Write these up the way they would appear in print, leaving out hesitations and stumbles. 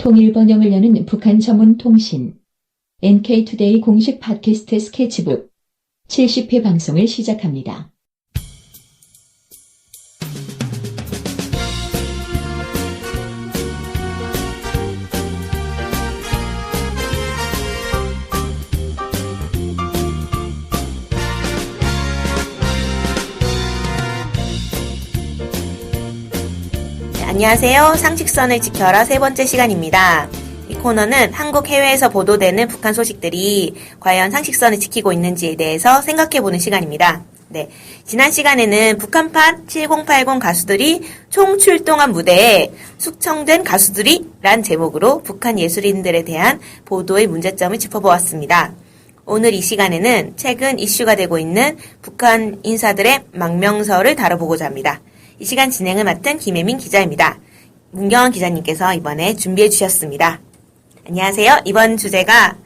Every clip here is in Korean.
통일 번영을 여는 북한 전문 통신 NK투데이 공식 팟캐스트 스케치북 70회 방송을 시작합니다. 안녕하세요. 상식선을 지켜라 세 번째 시간입니다. 이 코너는 한국 해외에서 보도되는 북한 소식들이 과연 상식선을 지키고 있는지에 대해서 생각해보는 시간입니다. 네, 지난 시간에는 북한판 7080 가수들이 총출동한 무대에 숙청된 가수들이 란 제목으로 북한 예술인들에 대한 보도의 문제점을 짚어보았습니다. 오늘 이 시간에는 최근 이슈가 되고 있는 북한 인사들의 망명설을 다뤄보고자 합니다. 이 시간 진행을 맡은 김혜민 기자입니다. 문경원 기자님께서 이번에 준비해 주셨습니다. 안녕하세요. 이번 주제가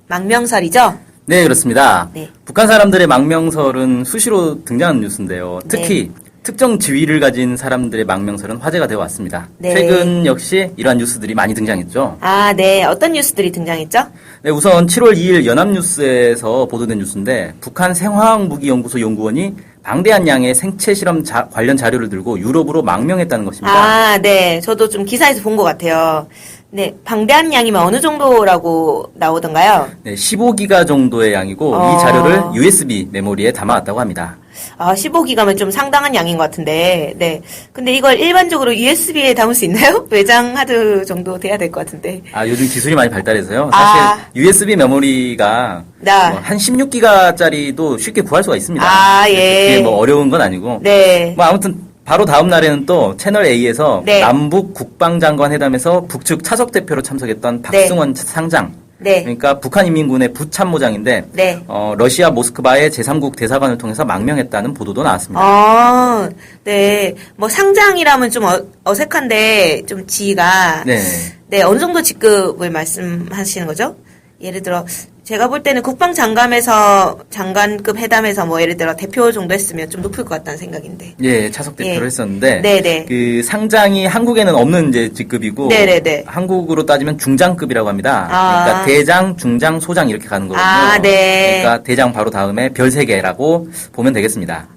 망명설이죠? 네, 그렇습니다. 네. 북한 사람들의 망명설은 수시로 등장하는 뉴스인데요. 특히 특정 지위를 가진 사람들의 망명설은 화제가 되어 왔습니다. 네. 최근 역시 이러한 뉴스들이 많이 등장했죠. 아, 네. 어떤 뉴스들이 등장했죠? 네, 우선 7월 2일 연합뉴스에서 보도된 뉴스인데 북한 생화학무기연구소 연구원이 방대한 양의 생체 실험 관련 자료를 들고 유럽으로 망명했다는 것입니다. 아, 네. 저도 좀 기사에서 본 것 같아요. 네. 방대한 양이면 어느 정도라고 나오던가요? 네, 15기가 정도의 양이고 이 자료를 USB 메모리에 담아왔다고 합니다. 아, 15기가면 좀 상당한 양인 것 같은데, 네. 근데 이걸 일반적으로 USB에 담을 수 있나요? 외장 하드 정도 돼야 될 것 같은데. 아, 요즘 기술이 많이 발달해서요. 사실 USB 메모리가 한 16기가짜리도 쉽게 구할 수가 있습니다. 아, 예. 그게 뭐 어려운 건 아니고. 네. 뭐 아무튼 바로 다음 날에는 또 채널 A에서 네. 남북 국방장관 회담에서 북측 차석 대표로 참석했던 박승원 상장. 네. 그러니까 북한인민군의 부참모장인데 네. 러시아 모스크바의 제3국 대사관을 통해서 망명했다는 보도도 나왔습니다. 아, 네. 뭐 상장이라면 좀 어색한데 좀 지위가 네. 네, 어느 정도 직급을 말씀하시는 거죠? 예를 들어 제가 볼 때는 국방장관에서 장관급 회담에서 뭐 예를 들어 대표 정도 했으면 좀 높을 것 같다는 생각인데. 예, 차석 대표를 예. 했었는데 네네. 그 상장이 한국에는 없는 이제 직급이고 네네네. 한국으로 따지면 중장급이라고 합니다. 아. 그러니까 대장, 중장, 소장 이렇게 가는 거거든요. 아, 네. 그러니까 대장 바로 다음에 별 3개라고 보면 되겠습니다.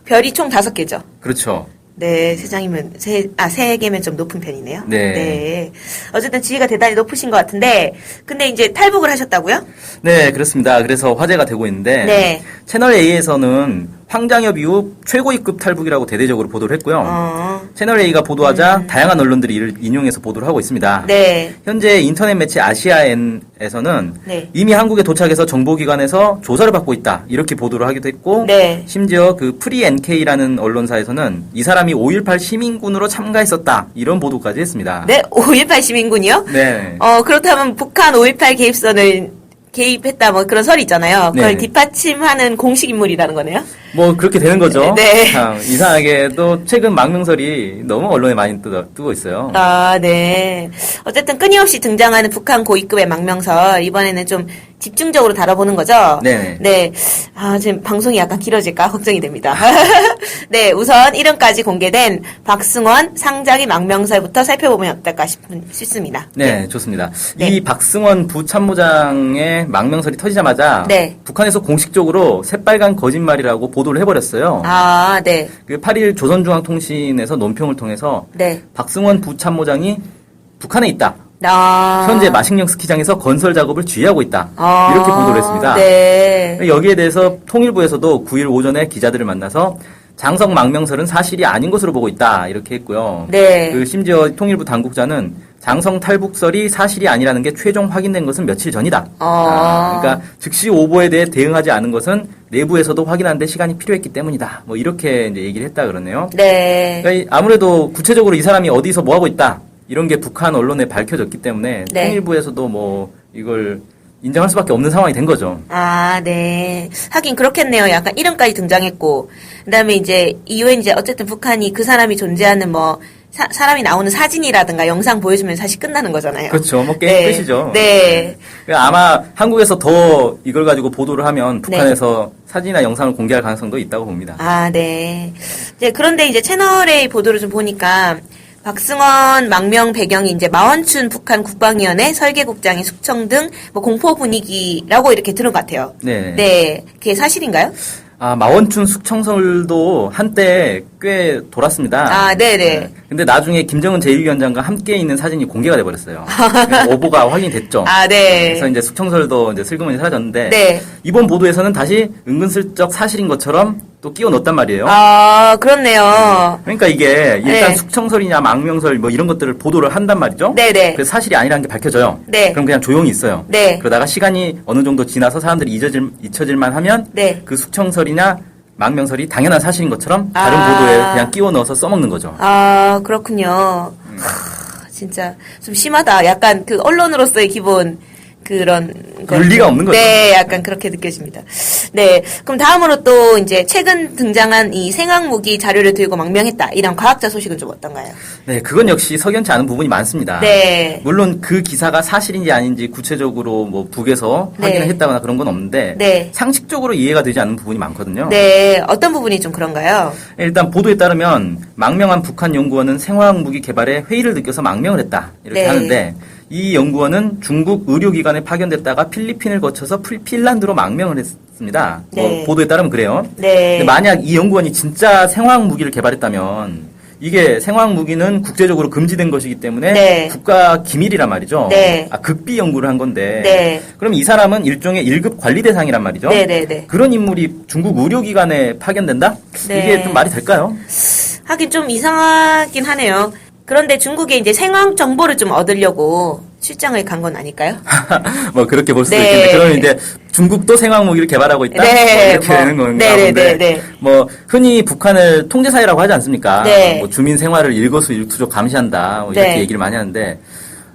별이 총 5개죠. 그렇죠. 네, 세장이면, 3개면 좀 높은 편이네요. 네. 네. 어쨌든 지위가 대단히 높으신 것 같은데, 근데 이제 탈북을 하셨다고요? 네, 그렇습니다. 그래서 화제가 되고 있는데 네. 채널 A에서는 황장엽 이후 최고위급 탈북이라고 대대적으로 보도를 했고요. 채널 A가 보도하자 다양한 언론들이 이를 인용해서 보도를 하고 있습니다. 네. 현재 인터넷 매체 아시아엔에서는 네. 이미 한국에 도착해서 정보기관에서 조사를 받고 있다 이렇게 보도를 하기도 했고 네. 심지어 그 프리 NK라는 언론사에서는 이 사람이 5.18 시민군으로 참가했었다 이런 보도까지 했습니다. 네, 5.18 시민군이요? 네. 그렇다면 북한 5.18 개입선을 개입했다 뭐 그런 설이 있잖아요. 그걸 네. 뒷받침하는 공식 인물이라는 거네요. 뭐 그렇게 되는 거죠. 네. 참 이상하게도 최근 망명설이 너무 언론에 많이 뜨고 있어요. 아, 네. 어쨌든 끊임없이 등장하는 북한 고위급의 망명설 이번에는 좀 집중적으로 다뤄보는 거죠. 네. 네. 아, 지금 방송이 약간 길어질까 걱정이 됩니다. 네, 우선 이름까지 공개된 박승원 상장의 망명설부터 살펴보면 어떨까 싶습니다. 네, 좋습니다. 네. 이 박승원 부참모장의 망명설이 터지자마자 네. 북한에서 공식적으로 새빨간 거짓말이라고 보도를 해버렸어요. 아, 네. 그 8일 조선중앙통신에서 논평을 통해서 네. 박승원 부참모장이 북한에 있다. 아. 현재 마식령 스키장에서 건설 작업을 지휘하고 있다. 아. 이렇게 보도를 했습니다. 네. 여기에 대해서 통일부에서도 9일 오전에 기자들을 만나서 장성 망명설은 사실이 아닌 것으로 보고 있다. 이렇게 했고요. 네. 그 심지어 통일부 당국자는 장성 탈북설이 사실이 아니라는 게 최종 확인된 것은 며칠 전이다. 그러니까 즉시 오보에 대해 대응하지 않은 것은 내부에서도 확인하는데 시간이 필요했기 때문이다. 뭐 이렇게 이제 얘기를 했다 그러네요. 네. 그러니까 아무래도 구체적으로 이 사람이 어디서 뭐 하고 있다. 이런 게 북한 언론에 밝혀졌기 때문에 네. 통일부에서도 뭐 이걸 인정할 수밖에 없는 상황이 된 거죠. 아, 네. 하긴 그렇겠네요. 약간 이름까지 등장했고, 그 다음에 이제 이후에 이제 어쨌든 북한이 그 사람이 존재하는 뭐 사람이 나오는 사진이라든가 영상 보여주면 사실 끝나는 거잖아요. 그렇죠. 뭐 게임 네. 끝이죠. 네. 그러니까 아마 한국에서 더 이걸 가지고 보도를 하면 북한에서 사진이나 영상을 공개할 가능성도 있다고 봅니다. 아, 네. 이제 그런데 이제 채널의 보도를 좀 보니까 박승원 망명 배경이 이제 마원춘 북한 국방위원회 설계국장의 숙청 등 뭐 공포 분위기라고 이렇게 들은 것 같아요. 네. 네. 그게 사실인가요? 마원춘 숙청설도 한때 꽤 돌았습니다. 네네. 근데 나중에 김정은 제1위원장과 함께 있는 사진이 공개가 돼버렸어요. 오보가 확인이 됐죠. 네. 그래서 이제 숙청설도 이제 슬그머니 사라졌는데, 네. 이번 보도에서는 다시 은근슬쩍 사실인 것처럼 또 끼워 넣었단 말이에요. 그렇네요. 그러니까 이게 일단 네. 숙청설이냐 망명설 뭐 이런 것들을 보도를 한단 말이죠. 네네. 그래서 사실이 아니라는 게 밝혀져요. 네. 그럼 그냥 조용히 있어요. 네. 그러다가 시간이 어느 정도 지나서 사람들이 잊혀질만 하면 네. 그 숙청설이나 망명설이 당연한 사실인 것처럼 다른 보도에 그냥 끼워 넣어서 써먹는 거죠. 그렇군요. 진짜 좀 심하다. 약간 그 언론으로서의 기본 그런 윤리가 없는 거죠. 네, 약간 그렇게 느껴집니다. 네, 그럼 다음으로 또 이제 최근 등장한 이 생화무기 자료를 들고 망명했다 이런 과학자 소식은 좀 어떤가요? 네, 그건 역시 석연치 않은 부분이 많습니다. 네. 물론 그 기사가 사실인지 아닌지 구체적으로 뭐 북에서 네. 확인을 했다거나 그런 건 없는데 네. 상식적으로 이해가 되지 않는 부분이 많거든요. 네, 어떤 부분이 좀 그런가요? 일단 보도에 따르면 망명한 북한 연구원은 생화학 무기 개발에 회의를 느껴서 망명을 했다 이렇게 네. 하는데, 이 연구원은 중국 의료기관에 파견됐다가 필리핀을 거쳐서 핀란드로 망명을 했습니다. 네. 보도에 따르면 그래요. 네. 근데 만약 이 연구원이 진짜 생화학 무기를 개발했다면 이게 생화학 무기는 국제적으로 금지된 것이기 때문에 네. 국가 기밀이란 말이죠. 네. 극비 연구를 한 건데. 네. 그럼 이 사람은 일종의 1급 관리 대상이란 말이죠. 네네네. 그런 인물이 중국 의료기관에 파견된다? 네. 이게 좀 말이 될까요? 하긴 좀 이상하긴 하네요. 그런데 중국에 이제 생화학 정보를 좀 얻으려고 출장을 간 건 아닐까요? 뭐 그렇게 볼 수도 네. 있겠는데, 그러면 이제 중국도 생화학 무기를 개발하고 있다? 네. 뭐 이렇게 뭐, 되는 건가 네네네, 본데, 네. 뭐 흔히 북한을 통제사회라고 하지 않습니까? 네. 뭐 주민 생활을 일거수일투족 감시한다 뭐 이렇게 네. 얘기를 많이 하는데,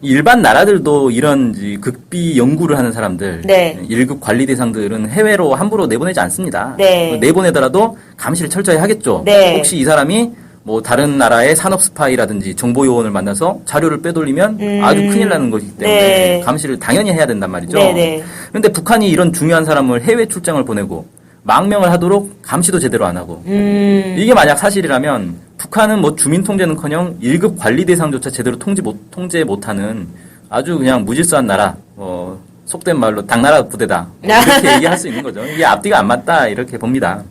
일반 나라들도 이런 극비 연구를 하는 사람들, 네. 1급 관리 대상들은 해외로 함부로 내보내지 않습니다. 네. 내보내더라도 감시를 철저히 하겠죠. 네. 혹시 이 사람이 뭐 다른 나라의 산업 스파이라든지 정보 요원을 만나서 자료를 빼돌리면 아주 큰일 나는 것이기 때문에 네. 감시를 당연히 해야 된단 말이죠. 네네. 그런데 북한이 이런 중요한 사람을 해외 출장을 보내고 망명을 하도록 감시도 제대로 안 하고, 이게 만약 사실이라면 북한은 뭐 주민 통제는커녕 1급 관리 대상조차 제대로 통제 못하는 아주 그냥 무질서한 나라, 속된 말로 당나라 부대다, 이렇게 얘기할 수 있는 거죠. 이게 앞뒤가 안 맞다 이렇게 봅니다.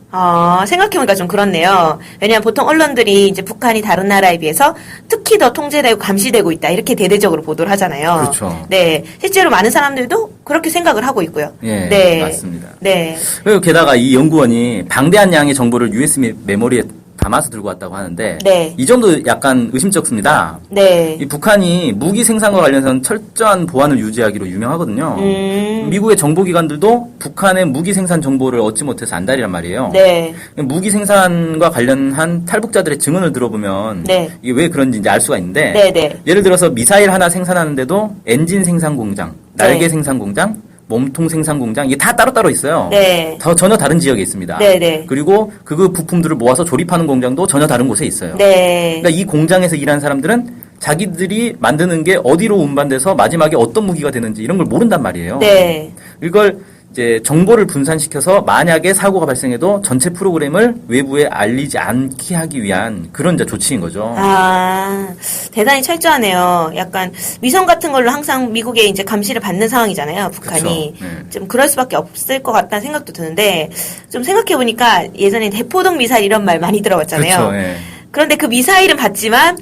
생각해보니까 좀 그렇네요. 왜냐하면 보통 언론들이 이제 북한이 다른 나라에 비해서 특히 더 통제되고 감시되고 있다 이렇게 대대적으로 보도를 하잖아요. 그렇죠. 네, 실제로 많은 사람들도 그렇게 생각을 하고 있고요. 예, 네, 맞습니다. 네, 그리고 게다가 이 연구원이 방대한 양의 정보를 USB 메모리에 담아서 들고 왔다고 하는데, 네. 이 점도 약간 의심쩍습니다. 네. 이 북한이 무기 생산과 관련해서는 철저한 보안을 유지하기로 유명하거든요. 미국의 정보기관들도 북한의 무기 생산 정보를 얻지 못해서 안달이란 말이에요. 네. 무기 생산과 관련한 탈북자들의 증언을 들어보면 네. 이게 왜 그런지 이제 알 수가 있는데, 네, 네. 예를 들어서 미사일 하나 생산하는데도 엔진 생산 공장, 날개 네. 생산 공장, 몸통 생산 공장, 이게 다 따로따로 있어요. 네. 전혀 다른 지역에 있습니다. 네, 네. 그리고 그 부품들을 모아서 조립하는 공장도 전혀 다른 곳에 있어요. 네. 그러니까 이 공장에서 일하는 사람들은 자기들이 만드는 게 어디로 운반돼서 마지막에 어떤 무기가 되는지 이런 걸 모른단 말이에요. 네. 이걸 이제 정보를 분산시켜서 만약에 사고가 발생해도 전체 프로그램을 외부에 알리지 않게 하기 위한 그런 이제 조치인 거죠. 대단히 철저하네요. 약간 위성 같은 걸로 항상 미국에 이제 감시를 받는 상황이잖아요. 북한이. 그쵸. 네. 좀 그럴 수밖에 없을 것 같다는 생각도 드는데, 좀 생각해보니까 예전에 대포동 미사일 이런 말 많이 들어봤잖아요. 그렇죠. 예. 그런데 그 미사일은 봤지만,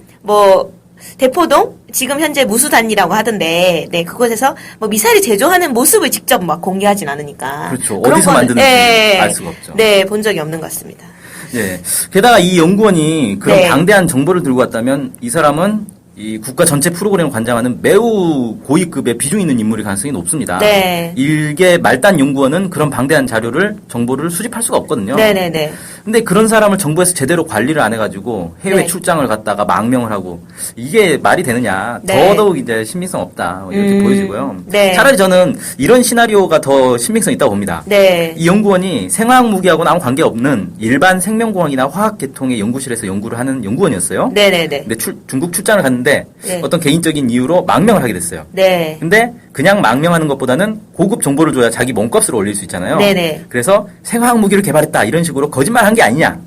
대포동? 지금 현재 무수단이라고 하던데, 네, 그곳에서 미사일을 제조하는 모습을 직접 막 공개하진 않으니까. 그렇죠. 그런 어디서 거는, 만드는지 알 수가 없죠. 네, 본 적이 없는 것 같습니다. 예. 게다가 이 연구원이 그런 네. 방대한 정보를 들고 왔다면 이 사람은 이 국가 전체 프로그램을 관장하는 매우 고위급의 비중 있는 인물일 가능성이 높습니다. 네. 일개 말단 연구원은 그런 방대한 정보를 수집할 수가 없거든요. 네네네. 근데 그런 사람을 정부에서 제대로 관리를 안 해가지고 해외 네. 출장을 갔다가 망명을 하고, 이게 말이 되느냐. 네. 더더욱 이제 신빙성 없다. 이렇게 보여지고요. 네. 차라리 저는 이런 시나리오가 더 신빙성 있다고 봅니다. 네. 이 연구원이 생화학 무기하고는 아무 관계없는 일반 생명공학이나 화학계통의 연구실에서 연구를 하는 연구원이었어요. 네네네. 근데 중국 출장을 갔는데 네. 어떤 개인적인 이유로 망명을 하게 됐어요. 네. 근데 그냥 망명하는 것보다는 고급 정보를 줘야 자기 몸값을 올릴 수 있잖아요. 네네. 그래서 생화학 무기를 개발했다 이런 식으로 거짓말한 게 아니냐.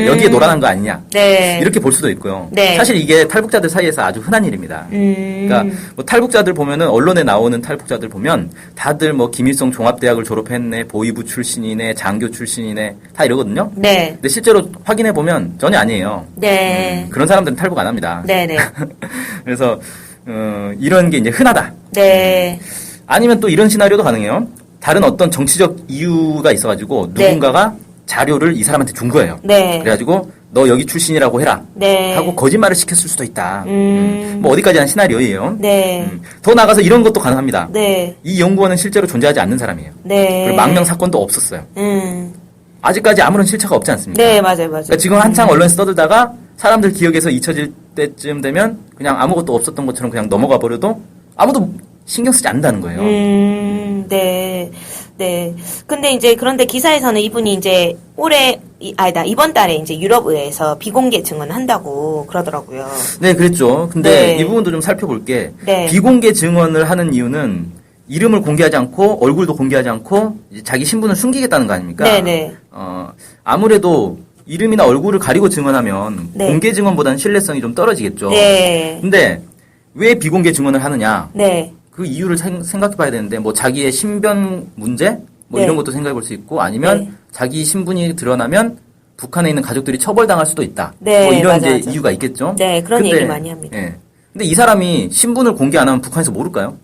여기에 놀아난 거 아니냐. 네. 이렇게 볼 수도 있고요. 네. 사실 이게 탈북자들 사이에서 아주 흔한 일입니다. 그러니까 뭐 탈북자들 보면은 언론에 나오는 탈북자들 보면 다들 뭐 김일성 종합대학을 졸업했네, 보위부 출신이네, 장교 출신이네 다 이러거든요. 네. 근데 실제로 확인해 보면 전혀 아니에요. 네. 그런 사람들은 탈북 안 합니다. 네네. 그래서 이런 게 이제 흔하다. 네. 아니면 또 이런 시나리오도 가능해요. 다른 어떤 정치적 이유가 있어가지고 네. 누군가가 자료를 이 사람한테 준 거예요. 네. 그래가지고 너 여기 출신이라고 해라. 네. 하고 거짓말을 시켰을 수도 있다. 뭐 어디까지 한 시나리오예요. 네. 더 나가서 이런 것도 가능합니다. 네. 이 연구원은 실제로 존재하지 않는 사람이에요. 네. 그리고 망명 사건도 없었어요. 아직까지 아무런 실체가 없지 않습니까? 네, 맞아요. 그러니까 지금 한창 언론에서 떠들다가 사람들 기억에서 잊혀질 때쯤 되면 그냥 아무것도 없었던 것처럼 그냥 넘어가 버려도 아무도 신경 쓰지 않는다는 거예요. 네. 네. 근데 이제 그런데 기사에서는 이분이 이제 이번 달에 이제 유럽의회에서 비공개 증언을 한다고 그러더라고요. 네, 그랬죠. 근데 네. 이 부분도 좀 살펴볼게. 네. 비공개 증언을 하는 이유는 이름을 공개하지 않고 얼굴도 공개하지 않고 이제 자기 신분을 숨기겠다는 거 아닙니까? 네네. 아무래도 이름이나 얼굴을 가리고 증언하면 네. 공개 증언보다는 신뢰성이 좀 떨어지겠죠. 네. 근데 왜 비공개 증언을 하느냐? 네. 그 이유를 생각해 봐야 되는데 뭐 자기의 신변 문제 뭐 네. 이런 것도 생각해 볼 수 있고 아니면 네. 자기 신분이 드러나면 북한에 있는 가족들이 처벌당할 수도 있다. 네, 뭐 이런 맞아, 이제 맞아. 이유가 있겠죠. 네, 그런 근데, 얘기 많이 합니다. 예. 근데 이 사람이 신분을 공개 안 하면 북한에서 모를까요?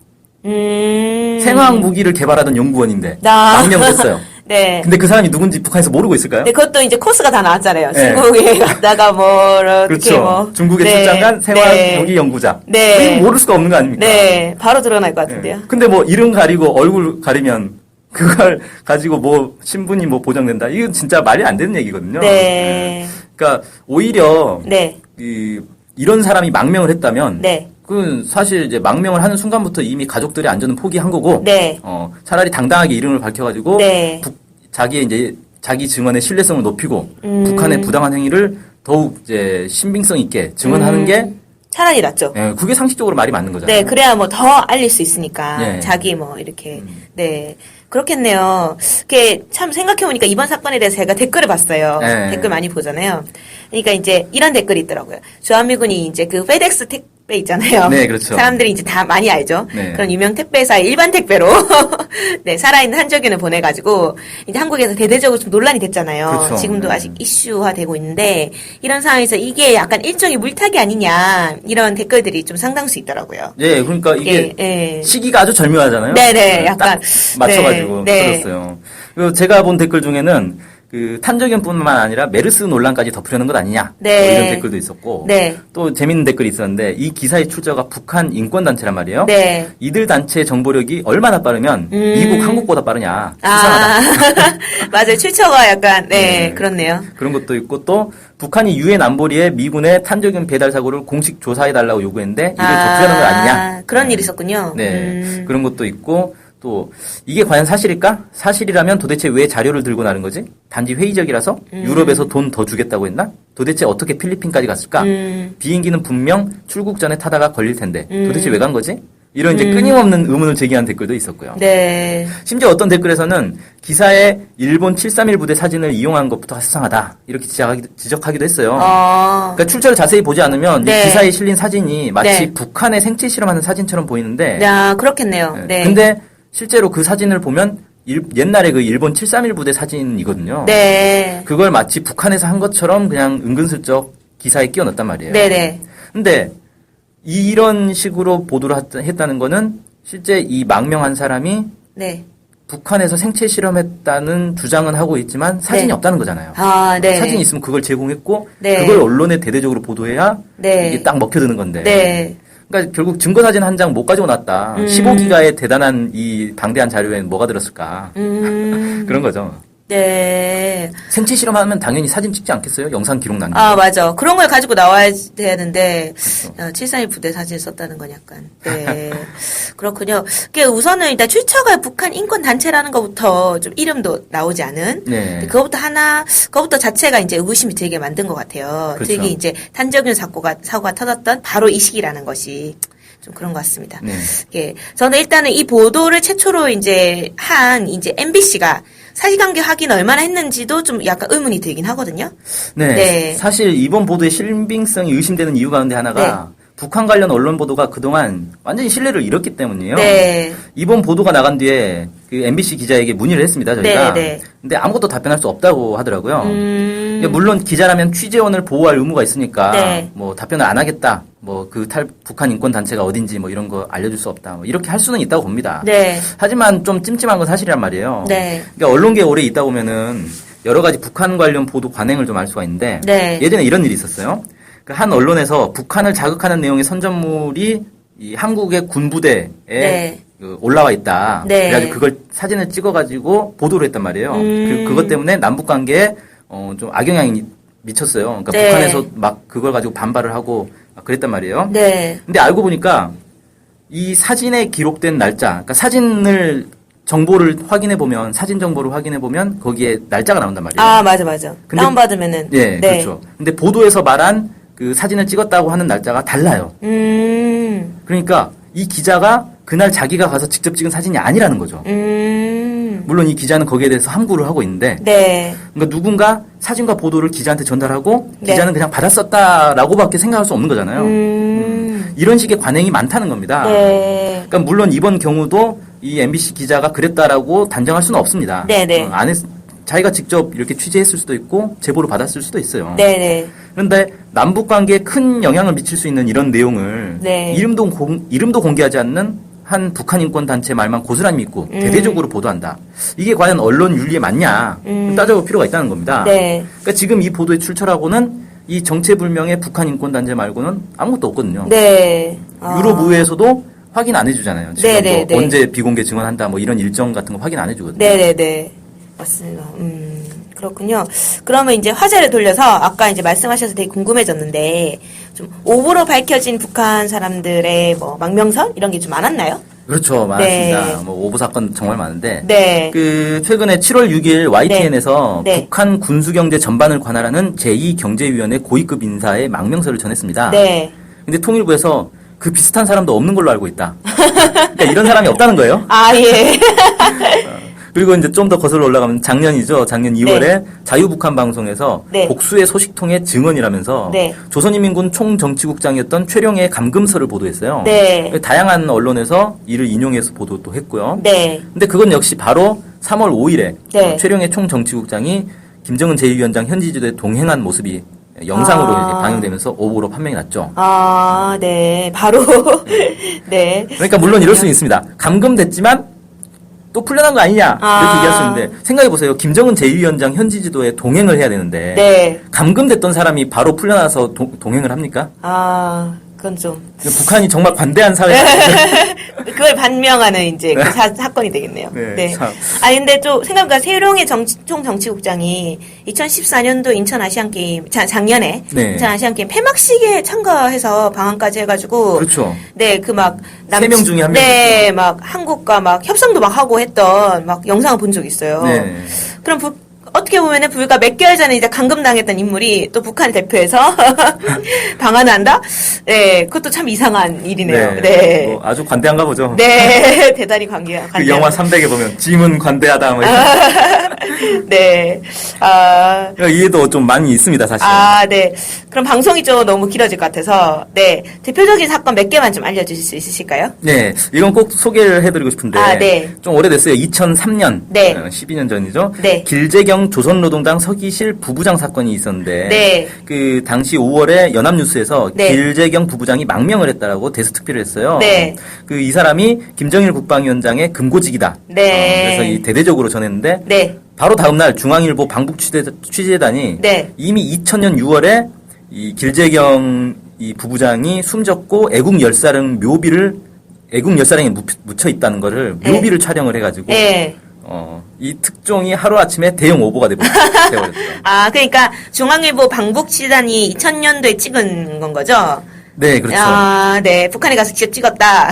음. 생화학 무기를 개발하던 연구원인데 나. 망명을 했어요. 네. 근데 그 사람이 누군지 북한에서 모르고 있을까요? 네, 그것도 이제 코스가 다 나왔잖아요. 네. 중국에 갔다가 뭐, 어떻게 그렇죠. 뭐. 중국에 네. 출장 간 생화학 네. 무기 연구자. 네. 이거 모를 수가 없는 거 아닙니까? 네. 바로 드러날 것 예. 같은데요. 근데 뭐 이름 가리고 얼굴 가리면 그걸 가지고 뭐 신분이 뭐 보장된다. 이건 진짜 말이 안 되는 얘기거든요. 네. 그러니까 오히려 네. 이런 사람이 망명을 했다면 네. 그 사실 이제 망명을 하는 순간부터 이미 가족들의 안전은 포기한 거고 네. 차라리 당당하게 이름을 밝혀가지고 네. 자기의 이제 자기 증언의 신뢰성을 높이고 북한의 부당한 행위를 더욱 이제 신빙성 있게 증언하는 게 차라리 낫죠. 그게 상식적으로 말이 맞는 거잖아요. 네, 그래야 뭐 더 알릴 수 있으니까. 네. 자기 뭐 이렇게. 네. 그렇겠네요. 그게 참 생각해보니까 이번 사건에 대해서 제가 댓글을 봤어요. 네. 댓글 많이 보잖아요. 그러니까 이제 이런 댓글이 있더라고요. 주한미군이 이제 그 페덱스 택배 있잖아요. 네, 그렇죠. 사람들이 이제 다 많이 알죠. 네. 그런 유명 택배사의 일반 택배로 네, 살아있는 한적인을 보내가지고 이제 한국에서 대대적으로 좀 논란이 됐잖아요. 그렇죠. 지금도 네. 아직 이슈화되고 있는데 이런 상황에서 이게 약간 일종의 물타기 아니냐 이런 댓글들이 좀 상당수 있더라고요. 네, 그러니까 이게 예. 시기가 아주 절묘하잖아요. 네네, 약간. 딱 맞춰가지고 네. 터졌어요. 그리고 제가 본 댓글 중에는 그 탄저균뿐만 아니라 메르스 논란까지 덮으려는 것 아니냐. 네. 뭐 이런 댓글도 있었고. 네. 또 재밌는 댓글이 있었는데 이 기사의 출처가 북한 인권단체란 말이에요. 네. 이들 단체 정보력이 얼마나 빠르면 미국, 한국보다 빠르냐. 아, 수상하다. 맞아요. 출처가 약간, 네, 네. 그렇네요. 그런 것도 있고 또 북한이 유엔 안보리에 미군의 탄저균 배달 사고를 공식 조사해달라고 요구했는데 이를 덮으려는 것 아니냐. 그런 일이 있었군요. 네. 그런 것도 있고 또 이게 과연 사실일까? 사실이라면 도대체 왜 자료를 들고 나른 거지? 단지 회의적이라서 유럽에서 돈 더 주겠다고 했나? 도대체 어떻게 필리핀까지 갔을까? 비행기는 분명 출국 전에 타다가 걸릴 텐데 도대체 왜 간 거지? 이런 이제 끊임없는 의문을 제기한 댓글도 있었고요. 네. 심지어 어떤 댓글에서는 기사에 일본 731 부대 사진을 이용한 것부터 수상하다 이렇게 지적하기도 했어요. 그러니까 출처를 자세히 보지 않으면 네. 이 기사에 실린 사진이 마치 네. 북한의 생체 실험하는 사진처럼 보이는데 야, 그렇겠네요. 네. 근데 실제로 그 사진을 보면 옛날에 그 일본 731 부대 사진이거든요. 네. 그걸 마치 북한에서 한 것처럼 그냥 은근슬쩍 기사에 끼워 넣었단 말이에요. 네네. 근데 이런 식으로 보도를 했다는 거는 실제 이 망명한 사람이 네. 북한에서 생체 실험했다는 주장은 하고 있지만 사진이 네. 없다는 거잖아요. 아, 네. 사진이 있으면 그걸 제공했고 네. 그걸 언론에 대대적으로 보도해야 네. 이게 딱 먹혀드는 건데. 네. 그러니까 결국 증거사진 한 장 못 가지고 났다. 15기가의 대단한 이 방대한 자료에는 뭐가 들었을까. 그런 거죠. 네. 생체 실험하면 당연히 사진 찍지 않겠어요? 영상 기록 남기고. 아, 맞아. 그런 걸 가지고 나와야 되는데, 그렇죠. 731 부대 사진 썼다는 건 약간, 네. 그렇군요. 그게 우선은 일단 출처가 북한 인권단체라는 것부터 좀 이름도 나오지 않은, 네. 그거부터 자체가 이제 의구심이 들게 만든 것 같아요. 그렇죠. 특히 이제 탄저균 사고가 터졌던 바로 이 시기라는 것이 좀 그런 것 같습니다. 네. 예. 저는 일단은 이 보도를 최초로 이제 MBC가 사실관계 확인 얼마나 했는지도 좀 약간 의문이 들긴 하거든요. 네. 네. 사실 이번 보도의 신빙성이 의심되는 이유 가운데 하나가 북한 관련 언론 보도가 그동안 완전히 신뢰를 잃었기 때문이에요. 네. 이번 보도가 나간 뒤에 그 MBC 기자에게 문의를 했습니다, 저희가. 네. 근데 아무것도 답변할 수 없다고 하더라고요. 물론 기자라면 취재원을 보호할 의무가 있으니까 네. 뭐 답변을 안 하겠다. 뭐 그 북한 인권 단체가 어딘지 뭐 이런 거 알려줄 수 없다. 뭐 이렇게 할 수는 있다고 봅니다. 네. 하지만 좀 찜찜한 건 사실이란 말이에요. 네. 그러니까 언론계에 오래 있다 보면은 여러 가지 북한 관련 보도 관행을 좀 알 수가 있는데 네. 예전에 이런 일이 있었어요. 그 한 언론에서 북한을 자극하는 내용의 선전물이 이 한국의 군부대에 네. 그 올라와 있다. 네. 그래가지고 그걸 사진을 찍어가지고 보도를 했단 말이에요. 그것 때문에 남북 관계에 좀 악영향이 미쳤어요. 그러니까 네. 북한에서 막 그걸 가지고 반발을 하고 막 그랬단 말이에요. 네. 근데 알고 보니까 이 사진에 기록된 날짜, 그러니까 정보를 확인해 보면 사진 정보를 확인해 보면 거기에 날짜가 나온단 말이에요. 아, 맞아. 근데- 다운받으면은. 네, 그렇죠. 근데 보도에서 말한 그 사진을 찍었다고 하는 날짜가 달라요. 그러니까 이 기자가 그날 자기가 가서 직접 찍은 사진이 아니라는 거죠. 물론 이 기자는 거기에 대해서 함구를 하고 있는데, 네. 그러니까 누군가 사진과 보도를 기자한테 전달하고 네. 기자는 그냥 받았었다라고밖에 생각할 수 없는 거잖아요. 이런 식의 관행이 많다는 겁니다. 네. 그러니까 물론 이번 경우도 이 MBC 기자가 그랬다라고 단정할 수는 없습니다. 네네. 자기가 직접 이렇게 취재했을 수도 있고 제보를 받았을 수도 있어요. 네네. 그런데 남북 관계에 큰 영향을 미칠 수 있는 이런 내용을 네. 이름도 공개하지 않는 한 북한 인권 단체 말만 고스란히 믿고 대대적으로 보도한다. 이게 과연 언론 윤리에 맞냐? 따져볼 필요가 있다는 겁니다. 네. 그러니까 지금 이 보도의 출처라고는 이 정체불명의 북한 인권 단체 말고는 아무것도 없거든요. 네. 유럽 의회에서도 확인 안 해주잖아요. 지금 네네네. 뭐 언제 비공개 증언한다 뭐 이런 일정 같은 거 확인 안 해주거든요. 네네네. 맞습니다. 그렇군요. 그러면 이제 화제를 돌려서 아까 이제 말씀하셔서 되게 궁금해졌는데 좀 오보로 밝혀진 북한 사람들의 뭐 망명설 이런 게 좀 많았나요? 그렇죠. 많았습니다. 네. 뭐 오보 사건 정말 많은데 네. 그 최근에 7월 6일 YTN에서 네. 북한 군수경제 전반을 관할하는 제2경제위원회 고위급 인사의 망명설을 전했습니다. 네. 근데 통일부에서 그 비슷한 사람도 없는 걸로 알고 있다. 그러니까 이런 사람이 없다는 거예요. 아, 예. 그리고 이제 좀 더 거슬러 올라가면 작년이죠. 작년 2월에 자유북한 방송에서 네. 복수의 소식통의 증언이라면서 네. 조선인민군 총정치국장이었던 최룡의 감금설을 보도했어요. 네. 다양한 언론에서 이를 인용해서 보도도 했고요. 네. 근데 그건 역시 바로 3월 5일에 네. 최룡의 총정치국장이 김정은 제2위원장 현지지도에 동행한 모습이 영상으로 아. 이제 방영되면서 오보로 판명이 났죠. 아, 네. 바로. 네. 그러니까 물론 이럴 수는 있습니다. 감금됐지만 또 풀려난 거 아니냐 아. 이렇게 얘기할 수 있는데 생각해보세요. 김정은 제1위원장 현지 지도에 동행을 해야 되는데 네. 감금됐던 사람이 바로 풀려나서 동행을 합니까? 아, 그건 좀. 북한이 정말 관대한 사회. 그걸 반명하는 이제 그 사건이 되겠네요. 네, 네. 참. 아니, 근데 또 생각보다 세룡의 총정치국장이 2014년도 인천 아시안게임, 작년에 네. 인천 아시안게임 폐막식에 참가해서 방한까지 해가지고. 그렇죠. 네, 그 막. 세명 중에 한 네, 막 한국과 막 협상도 막 하고 했던 막 영상을 본 적이 있어요. 네. 그럼 어떻게 보면은 불과 몇 개월 전에 이제 감금당했던 인물이 또 북한을 대표해서 방한을 한다? 네, 그것도 참 이상한 일이네요. 네. 뭐 아주 관대한가 보죠. 네, 대단히 관계가. 그 영화 300에 보면 짐은 관대하다. 뭐 네. 아, 이해도 좀 많이 있습니다, 사실. 아, 네. 그럼 방송이 좀 너무 길어질 것 같아서, 네. 대표적인 사건 몇 개만 좀 알려주실 수 있으실까요? 네, 이건 꼭 소개를 해드리고 싶은데 아, 네. 좀 오래됐어요. 2003년, 네. 12년 전이죠. 네. 길재경 조선노동당 서기실 부부장 사건이 있었는데 네. 그 당시 5월에 연합뉴스에서 네. 길재경 부부장이 망명을 했다라고 대수특필을 했어요. 네. 그 이 사람이 김정일 국방위원장의 금고직이다. 네. 그래서 이 대대적으로 전했는데 네. 바로 다음 날 중앙일보 방북 취재단이 네. 이미 2000년 6월에 이 길재경 이 부부장이 숨졌고 애국 열사령에 묻혀 있다는 거를 묘비를 촬영을 해가지고 네. 이 특종이 하루아침에 대형 오보가 돼버렸죠. 아, 그러니까 중앙일보 방북치단이 2000년도에 찍은 건 거죠? 네, 그렇죠. 아, 네. 북한에 가서 직접 찍었다.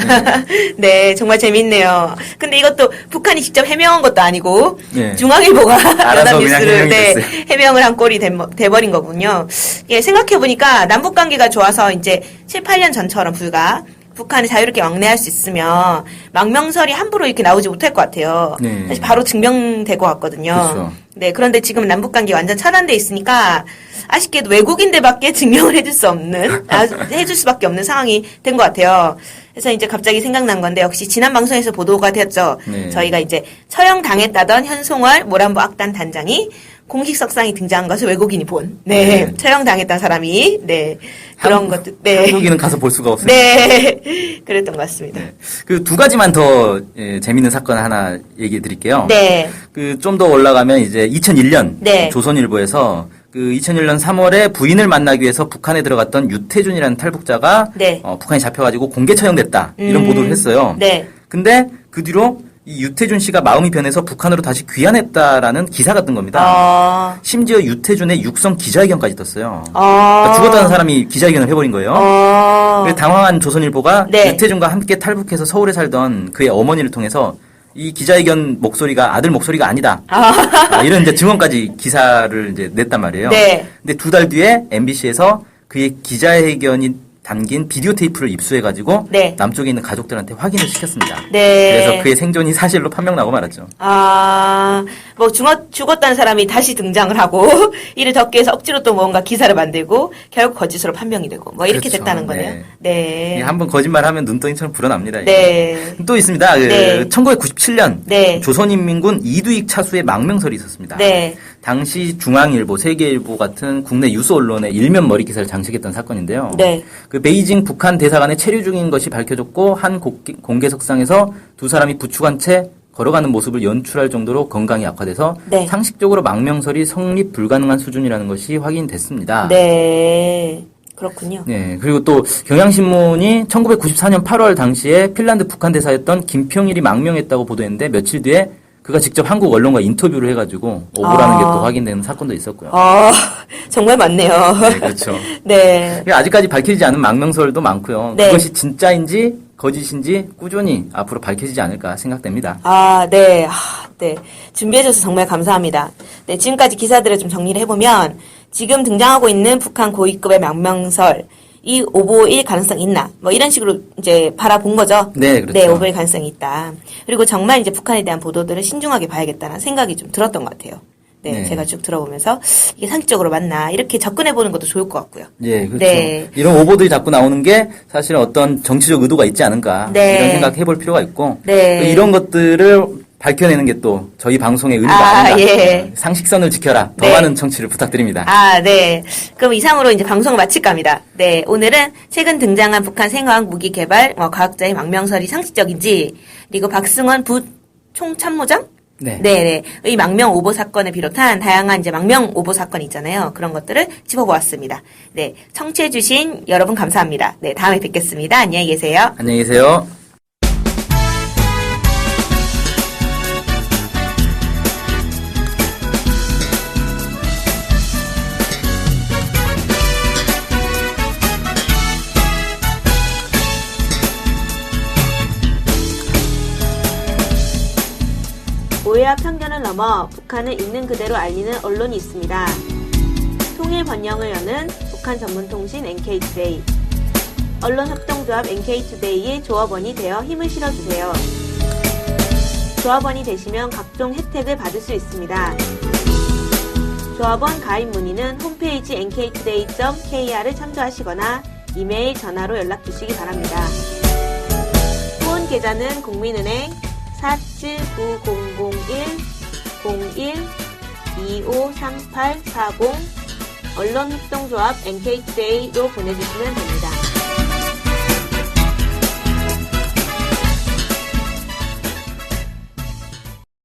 네, 정말 재밌네요. 근데 이것도 북한이 직접 해명한 것도 아니고, 네. 중앙일보가 알아서 그냥 연합뉴스를 해명이 네, 됐어요. 해명을 한 꼴이 돼버린 거군요. 예, 생각해보니까 남북관계가 좋아서 이제 7, 8년 전처럼 불과 북한에 자유롭게 왕래할 수 있으면 망명설이 함부로 이렇게 나오지 못할 것 같아요. 네. 사실 바로 증명될 것 같거든요. 그렇죠. 네, 그런데 지금 남북관계 완전 차단돼 있으니까 아쉽게도 외국인들밖에 증명을 해줄 수 없는, 해줄 수밖에 없는 상황이 된 것 같아요. 그래서 이제 갑자기 생각난 건데 역시 지난 방송에서 보도가 되었죠. 네. 저희가 이제 처형당했다던 현송월 모란부 악단 단장이 공식 석상에 등장한 것을 외국인이 본. 네. 처형당했던 사람이. 네. 그런 것들. 네. 한국인은 가서 볼 수가 없어요. 네. 그랬던 것 같습니다. 네. 그 두 가지만 더 재밌는 사건 하나 얘기해 드릴게요. 네. 그 좀 더 올라가면 이제 2001년 네. 조선일보에서 그 2001년 3월에 부인을 만나기 위해서 북한에 들어갔던 유태준이라는 탈북자가 네. 북한에 잡혀가지고 공개 처형됐다 이런 보도를 했어요. 네. 근데 그 뒤로 이 유태준 씨가 마음이 변해서 북한으로 다시 귀환했다라는 기사가 뜬 겁니다. 심지어 유태준의 육성 기자회견까지 떴어요. 그러니까 죽었다는 사람이 기자회견을 해버린 거예요. 그래서 당황한 조선일보가 네. 유태준과 함께 탈북해서 서울에 살던 그의 어머니를 통해서 이 기자회견 목소리가 아들 목소리가 아니다. 이런 이제 증언까지 기사를 이제 냈단 말이에요. 네. 근데 두 달 뒤에 MBC에서 그의 기자회견이 담긴 비디오 테이프를 입수해가지고 네. 남쪽에 있는 가족들한테 확인을 시켰습니다. 네. 그래서 그의 생존이 사실로 판명나고 말았죠. 뭐 죽었다는 사람이 다시 등장을 하고 이를 덮기 위해서 억지로 또 뭔가 기사를 만들고 결국 거짓으로 판명이 되고 뭐 이렇게 그렇죠. 됐다는 거네요. 네. 한번 거짓말하면 눈덩이처럼 불어납니다. 이게. 네. 또 있습니다. 네. 1997년 네. 조선인민군 이두익 차수의 망명설이 있었습니다. 네. 당시 중앙일보, 세계일보 같은 국내 유수 언론의 일면 머리 기사를 장식했던 사건인데요. 네. 그 베이징 북한 대사관에 체류 중인 것이 밝혀졌고 한 공개석상에서 두 사람이 부축한 채 걸어가는 모습을 연출할 정도로 건강이 악화돼서 네. 상식적으로 망명설이 성립 불가능한 수준이라는 것이 확인됐습니다. 네. 그렇군요. 네. 그리고 또 경향신문이 1994년 8월 당시에 핀란드 북한 대사였던 김평일이 망명했다고 보도했는데 며칠 뒤에 그가 직접 한국 언론과 인터뷰를 해가지고 오보라는 게 또 확인되는 사건도 있었고요. 정말 많네요. 네, 그렇죠. 네. 아직까지 밝혀지지 않은 망명설도 많고요. 네. 그것이 진짜인지 거짓인지 꾸준히 앞으로 밝혀지지 않을까 생각됩니다. 네. 네. 준비해줘서 정말 감사합니다. 네. 지금까지 기사들을 좀 정리를 해보면 지금 등장하고 있는 북한 고위급의 망명설, 이 오보일 가능성이 있나? 뭐 이런 식으로 이제 바라본 거죠. 네, 그렇죠. 네, 오보일 가능성이 있다. 그리고 정말 이제 북한에 대한 보도들을 신중하게 봐야겠다는 생각이 좀 들었던 것 같아요. 네, 네. 제가 쭉 들어보면서 이게 상식적으로 맞나 이렇게 접근해보는 것도 좋을 것 같고요. 예, 그렇죠. 네. 이런 오보들이 자꾸 나오는 게 사실 어떤 정치적 의도가 있지 않은가 네. 이런 생각 해볼 필요가 있고 네. 또 이런 것들을 밝혀내는 게 또 저희 방송의 의미가 아닌가. 예. 상식선을 지켜라. 더 네. 많은 청취를 부탁드립니다. 네. 그럼 이상으로 이제 방송을 마칠까 합니다. 네. 오늘은 최근 등장한 북한 생화학 무기 개발 과학자의 망명설이 상식적인지, 그리고 박승원 부총참모장? 네. 네네. 의 망명 오보 사건을 비롯한 다양한 이제 망명 오보 사건이 있잖아요. 그런 것들을 짚어보았습니다. 네. 청취해주신 여러분 감사합니다. 네. 다음에 뵙겠습니다. 안녕히 계세요. 안녕히 계세요. 오해와 편견을 넘어 북한을 있는 그대로 알리는 언론이 있습니다. 통일 번영을 여는 북한 전문통신 NK투데이, 언론협동조합 NK투데이의 조합원이 되어 힘을 실어주세요. 조합원이 되시면 각종 혜택을 받을 수 있습니다. 조합원 가입 문의는 홈페이지 nktoday.kr을 참조하시거나 이메일, 전화로 연락 주시기 바랍니다. 후원 계좌는 국민은행 479001-01-253840 언론협동조합 NK투데이로 보내주시면 됩니다.